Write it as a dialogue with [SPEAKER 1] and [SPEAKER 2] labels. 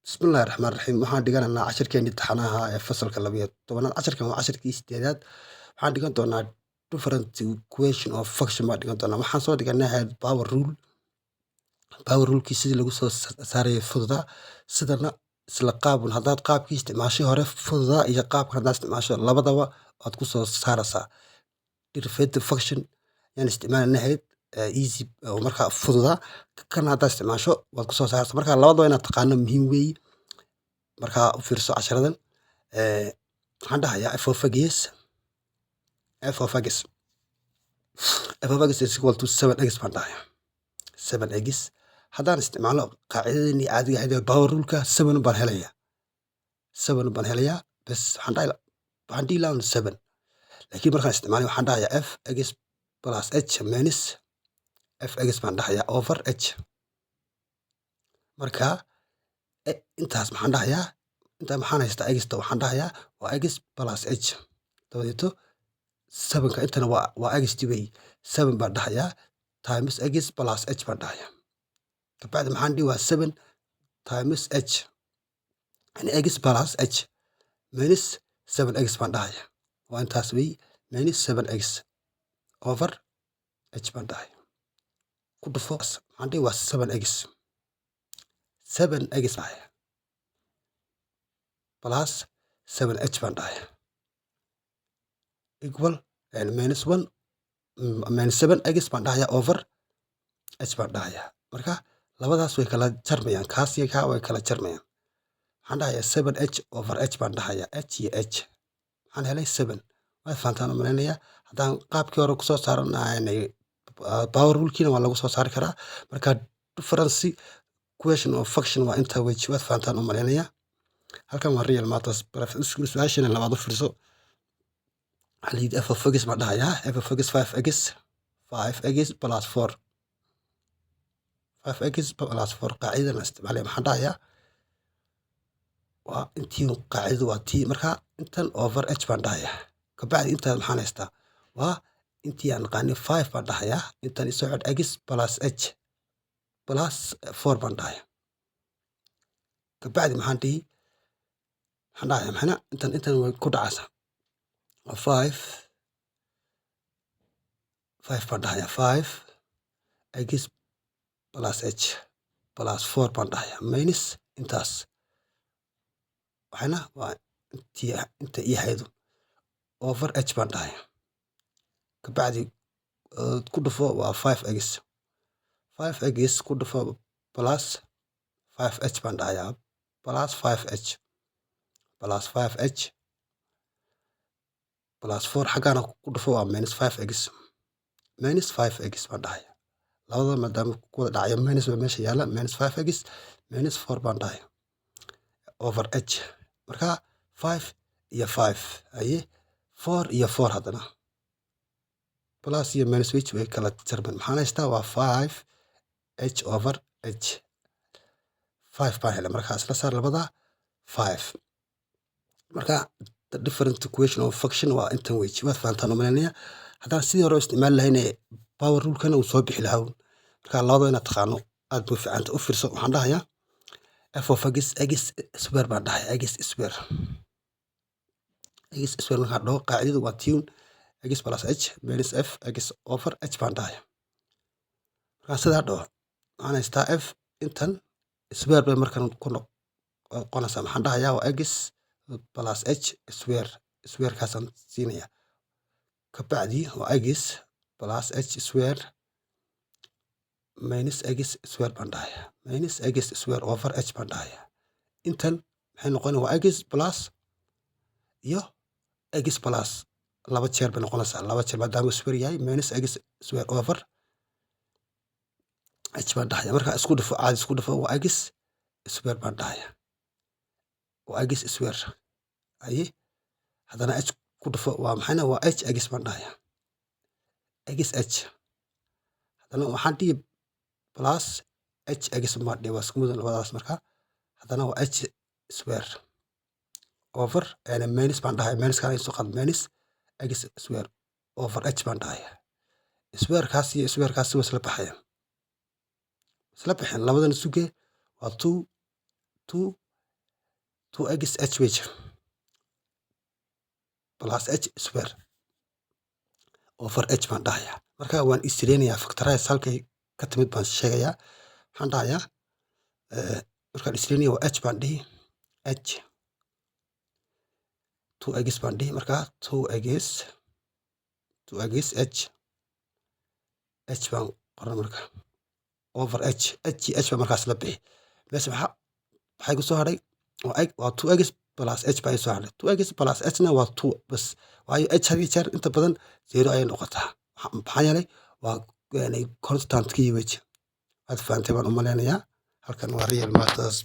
[SPEAKER 1] Bismillaahi Raxmaani Raxiim. Waxaan dhiganaynaa casharkeennii taxanaha ee fasalka 12. Casharkan waa casharkii 8aad. Waxaan dhigan doonaa different equation of function baan dhigan doonaa. Waxaan soo dhiganay ahayd power rule. Power rule-kii sidii lagu soo saarayay fududaa. Sidana isla qaabun haddaad qaabkii isticmaashay hore fududaa iyo qaabkan haddaad isticmaasho labadaba waad ku soo saaraysaa. Derivative function yaan isticmaalanay ahayd easy oo markaa fududaa. Kan haddaad isticmaasho waad ku soo saaraysaa. Marka labadaba inaad taqaano muhiim weeye. Markaa u fiirso casharadan waxaan dhahayaa f of x is equal to 7x baan dhahayaa 7x haddaan isticmaalo qaacidadeenii caadiga ahayd ee power rule-ka 7 baan helayaa bas waxaan dhihi lahaa 7 laakiin markaan isticmaalay waxaan dhahayaa f x plus h minus f x baan dhahayaa over h marka intaas maxaan dhahayaa inta maxaan haystaa x-ta waxaan dhahayaa waa x plus h dabadeeto 7ka intana waa x-ti wey 7 baan dhahayaa times x plus h baan dhahayaa kabacdi maxaan dhihi waa 7 times h yani x plus h minus 7x baan dhahayaa waa intaas wey minus 7x over h baan dhahayaa ku dhufo maxaan dhihi waa 7x dhahayaa plus 7h baan dhahayaa equal and minus 1 minus 7x baan dhahayaa over h baan dhahayaa marka labadaas way kala jarmayaan kaas iyo kaa way kala jarmayaan waxaan dhahayaa 7h over h baan dhahayaa h iyo h waxaan helay 7 waad fahantaan u malaynayaa haddaan qaabkii hore kusoo saaranay power rule-kiina waa lagu soo saari karaa marka difference equation of function waa inta weji waad fahantaan u malaynayaa halkan waa real matters su-aashana labaad u fiirso waxaa layidhi f of x baan dhahayaa f of x 5x plus 4 5x plus 4 qaacidadan isticmaalaya maxaan dhahayaa waa intii qaacidadu waa tii marka intan over h baan dhahayaa kabacdi intaan maxaan haystaa waa intii aan naqaanay 5 baan dhahayaa intan isoo cod x plus h plus 4 baan dhahayaa kabacdi maxaan dhihi waxaan dhahayaa maxayna intan way ku dhacaysaa waa 5 baan dhahayaa 5 x plus h plus 4 baan dhahayaa minus intaas waxayna waa inta ii haydo over h baan dhahayaa kabacdi ku dhufo waa 5x ku dhufo plus 5h baan dhahayaa plus 5h plus 5h plus 4 xaggaana ku dhufo waa minus 5x baan dhahayaa labada maadaama ku wada dhacayo minus baa meesha yaala minus 5x minus 4 baan dhahayaa over h marka 5 iyo 5 aye 4 iyo 4 haddana plus iyo minus h way kala jarman maxaan haystaa waa 5h over h 5 baan helay marka isla saar labada 5 marka the different equation of function waa intan weji waad fahantaan u malaynayaa haddaan sidii hore u isticmaali lahayn power rule-kana uu soo bixi lahaa marka labadaba inaad taqaano aad buu fiicanta u fiirso waxaan dhahayaa f of x square baan dhahayaa x square markaan dhaho qaacidadu waa tune x plus h minus f x over h baan dhahayaa markaan sidaa dhaho waxaan haystaa f intan square bay markan ku noqonaysaa maxaan dhahayaa waa x plus h square-kaasaan siinayaa kabacdi waa x plus h square minus x square baan dhahayaa minus x square over h baan dhahayaa intan maxay noqonaya waa x plus iyo x plus laba jeer bay noqonaysaa laba jeer maadaama square yahay minus x square over h baan dhahayaa marka isku dhufo caadi isku dhufo waa x square baan dhahayaa waa x square aye haddana h ku dhufo waa maxayna waa h x baan dhahayaa x h haddana waxaan dhihi plus h x baan dhihi waa isku mudan labadaas marka haddana waa h square over minus baan dhahayaa minus kaan soo qaad minus x square over h baan dhahayaa square-kaas iyo square-kaas waa isla baxayaan labadan suge waa 2 2x h weeye plus h square over h baan dhahayaa. Marka waan istireynayaa factorize halkay ka timid baan sheegayaa. Waxaan dhahayaa markaan istireynayo waa h baan dhihi h 2x baan dhihi markaa 2x h baan qoran marka over h baa markaas la bixi. Meesha maxay ku soo hadhay waa 2x plus h baa soo hadhay. 2x plus h na waa 2 bas. Waayo h hadii jeer inta badan 0 ayay noqotaa. Maxaa yeelay waa constant kii weeye. Aad fahamtay baan u maleynayaa. Halkan waa real maths.